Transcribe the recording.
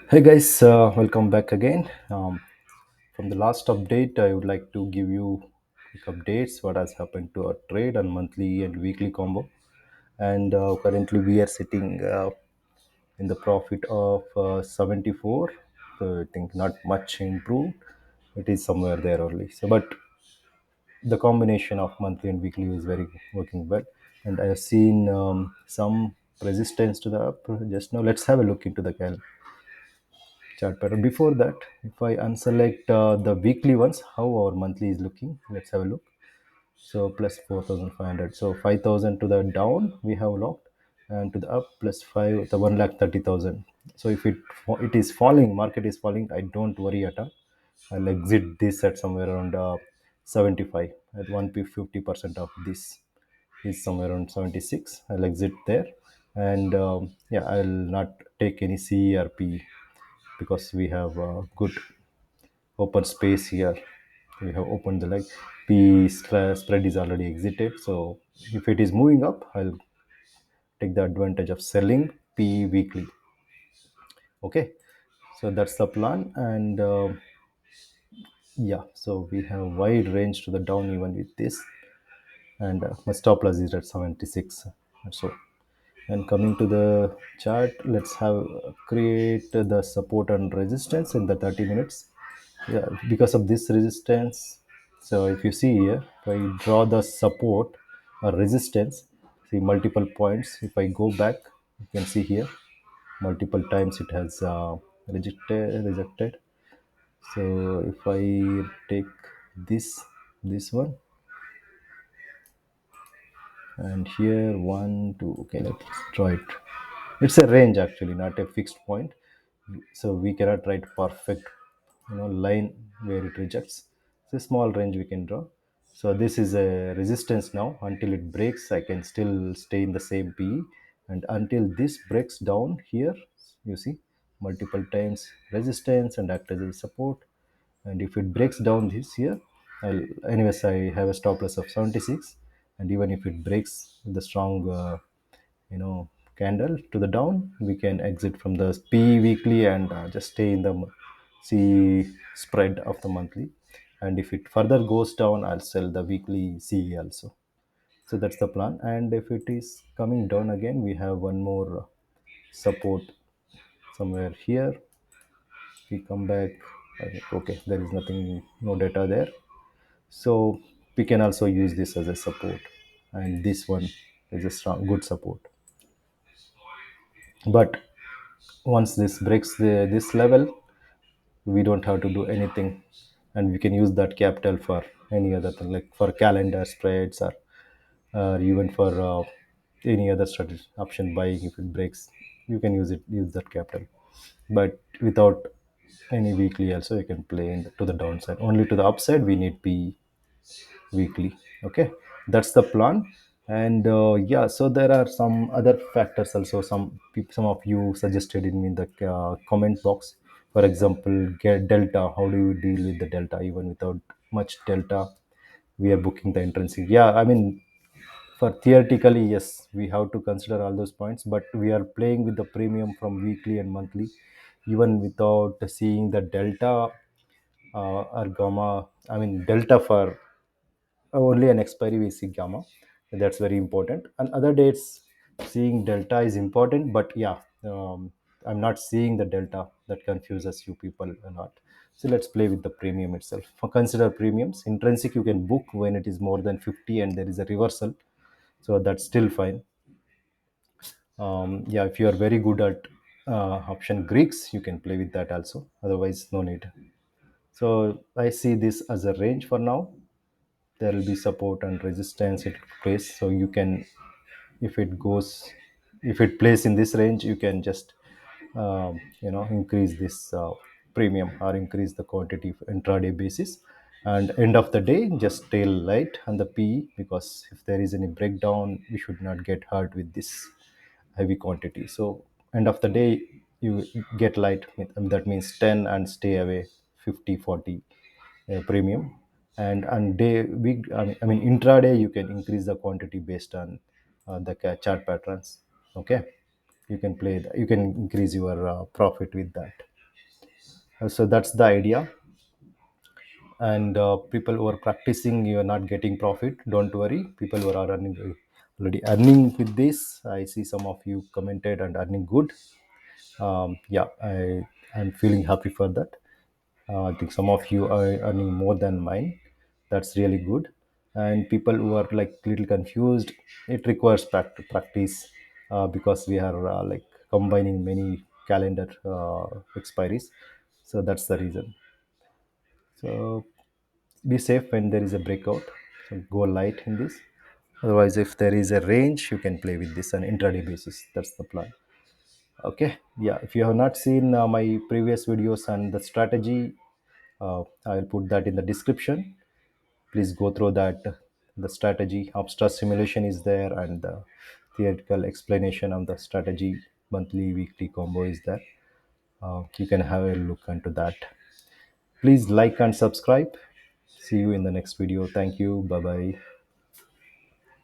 Hey guys, welcome back again. From the last update, I would like to give you quick updates what has happened to our trade on monthly and weekly combo. And currently, we are sitting in the profit of 74. So I think not much improved. It is somewhere there only. So, but the combination of monthly and weekly is very working well. And I have seen some resistance to the up just now. Let's have a look into the chart pattern. Before that, if I unselect the weekly ones, how our monthly is looking, let's have a look. So plus 4,500. So 5,000 to the down we have locked, and to the up plus 5, the 1,30,000. So if it is falling, market is falling, I don't worry at all. I'll exit this at somewhere around 75 at 150% of this is somewhere around 76. I'll exit there, and yeah, I'll not take any CERP because we have good open space here. We have opened the leg. Spread is already exited. So if it is moving up, I'll take the advantage of selling P weekly. Okay, so that's the plan. And yeah, so we have wide range to the down even with this, and my stop loss is at 76. So, and coming to the chart, let's have create the support and resistance in the 30 minutes. Yeah, because of this resistance, so if you see here, if I draw the support or resistance, see multiple points. If I go back, you can see here multiple times it has rejected. So if I take this one, and here one two, okay, let's draw it. It's a range actually, not a fixed point, so we cannot write perfect line where it rejects. It's a small range we can draw. So this is a resistance now. Until it breaks, I can still stay in the same PE, and until this breaks down here, you see multiple times resistance and act as a support. And if it breaks down this here, anyways, I have a stop loss of 76. And even if it breaks with the strong candle to the down, we can exit from the P weekly and just stay in the C spread of the monthly. And if it further goes down, I'll sell the weekly CE also. So that's the plan. And if it is coming down again, we have one more support somewhere here. We come back, I think, okay, there is nothing, no data there. So we can also use this as a support, and this one is a strong good support. But once this breaks this level, we don't have to do anything, and we can use that capital for any other thing, like for calendar spreads, or even for any other strategy option buying. If it breaks, you can use that capital, but without any weekly also you can play to the downside. Only to the upside we need p weekly. Okay, that's the plan. And yeah, so there are some other factors also. Some of you suggested in the comment box. For example, get delta. How do you deal with the delta? Even without much delta, we are booking the intrinsic. Yeah, I mean, for theoretically, yes, we have to consider all those points, but we are playing with the premium from weekly and monthly, even without seeing the delta or gamma. I mean, delta for only an expiry we see gamma. That's very important. And other dates, seeing delta is important, but yeah, I'm not seeing the delta. That confuses you people a lot. So let's play with the premium itself. For consider premiums, intrinsic you can book when it is more than 50 and there is a reversal, so that's still fine. Yeah, if you are very good at option Greeks, you can play with that also. Otherwise, no need. So I see this as a range for now. There will be support and resistance it plays. So you can, if it goes, if it plays in this range, you can just increase this premium or increase the quantity intraday basis. And end of the day, just tail light on the PE, because if there is any breakdown, we should not get hurt with this heavy quantity. So end of the day, you get light, that means 10 and stay away 50 40 premium. And day week, I mean intraday, you can increase the quantity based on the chart patterns. Okay, you can play that, you can increase your profit with that. So that's the idea. And people who are practicing, you are not getting profit, don't worry. People who are earning, already earning with this, I see some of you commented and earning good. Yeah, I'm feeling happy for that. I think some of you are earning more than mine. That's really good. And people who are like little confused, it requires practice, because we are like combining many calendar expiries. So that's the reason. So be safe when there is a breakout. So go light in this. Otherwise, if there is a range, you can play with this on intraday basis. That's the plan. Okay. Yeah. If you have not seen my previous videos and the strategy, I'll put that in the description. Please go through that. The strategy Opstra simulation is there, and the theoretical explanation of the strategy monthly weekly combo is there. You can have a look into that. Please like and subscribe. See you in the next video. Thank you. Bye bye.